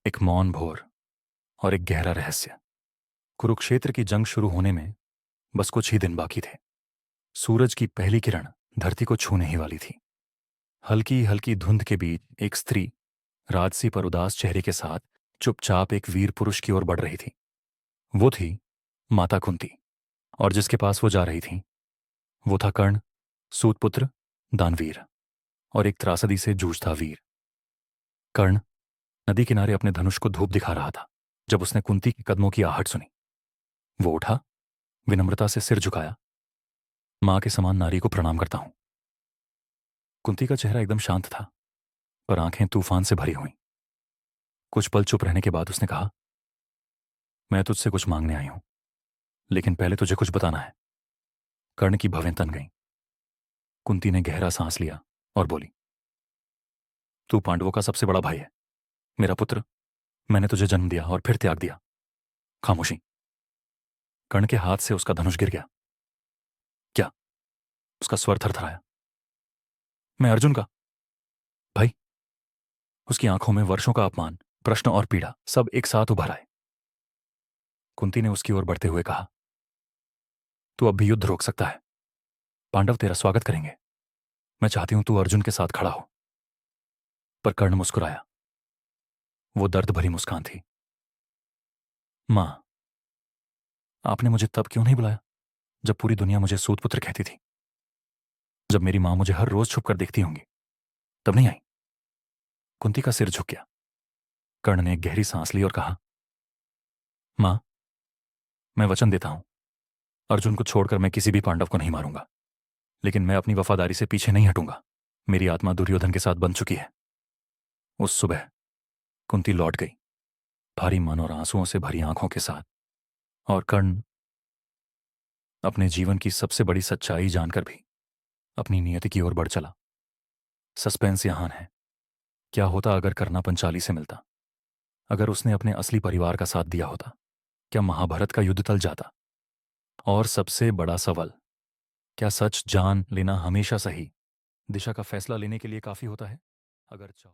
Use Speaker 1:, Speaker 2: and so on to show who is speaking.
Speaker 1: एक मौन भोर और एक गहरा रहस्य। कुरुक्षेत्र की जंग शुरू होने में बस कुछ ही दिन बाकी थे। सूरज की पहली किरण धरती को छूने ही वाली थी। हल्की हल्की धुंध के बीच एक स्त्री राजसी पर उदास चेहरे के साथ चुपचाप एक वीर पुरुष की ओर बढ़ रही थी। वो थी माता कुंती, और जिसके पास वो जा रही थी वो था कर्ण, सूतपुत्र, दानवीर और एक त्रासदी से जूझता वीर। कर्ण नदी किनारे अपने धनुष को धूप दिखा रहा था जब उसने कुंती के कदमों की आहट सुनी। वो उठा, विनम्रता से सिर झुकाया। मां के समान नारी को प्रणाम करता हूं। कुंती का चेहरा एकदम शांत था, पर आंखें तूफान से भरी हुई। कुछ पल चुप रहने के बाद उसने कहा, मैं तुझसे कुछ मांगने आई हूं, लेकिन पहले तुझे कुछ बताना है। कर्ण की भवें तन गईं। कुंती ने गहरा सांस लिया और बोली, तू पांडवों का सबसे बड़ा भाई है, मेरा पुत्र। मैंने तुझे जन्म दिया और फिर त्याग दिया। खामोशी। कर्ण के हाथ से उसका धनुष गिर गया। क्या? उसका स्वर थरथराया। मैं अर्जुन का भाई। उसकी आंखों में वर्षों का अपमान, प्रश्न और पीड़ा सब एक साथ उभर आए। कुंती ने उसकी ओर बढ़ते हुए कहा, तू अब भी युद्ध रोक सकता है। पांडव तेरा स्वागत करेंगे। मैं चाहती हूं तू अर्जुन के साथ खड़ा हो। पर कर्ण मुस्कुराया। वो दर्द भरी मुस्कान थी। मां, आपने मुझे तब क्यों नहीं बुलाया जब पूरी दुनिया मुझे सूतपुत्र कहती थी? जब मेरी मां मुझे हर रोज छुप कर देखती होंगी, तब नहीं आई? कुंती का सिर झुक गया। कर्ण ने एक गहरी सांस ली और कहा, मां, मैं वचन देता हूं, अर्जुन को छोड़कर मैं किसी भी पांडव को नहीं मारूंगा। लेकिन मैं अपनी वफादारी से पीछे नहीं हटूंगा। मेरी आत्मा दुर्योधन के साथ बंध चुकी है। उस सुबह कुंती लौट गई, भारी मन और आंसुओं से भरी आंखों के साथ। और कर्ण अपने जीवन की सबसे बड़ी सच्चाई जानकर भी अपनी नियति की ओर बढ़ चला। सस्पेंस यहां है। क्या होता अगर कर्णा पंचाली से मिलता? अगर उसने अपने असली परिवार का साथ दिया होता? क्या महाभारत का युद्ध टल जाता? और सबसे बड़ा सवाल, क्या सच जान लेना हमेशा सही दिशा का फैसला लेने के लिए काफी होता है? अगर चाहो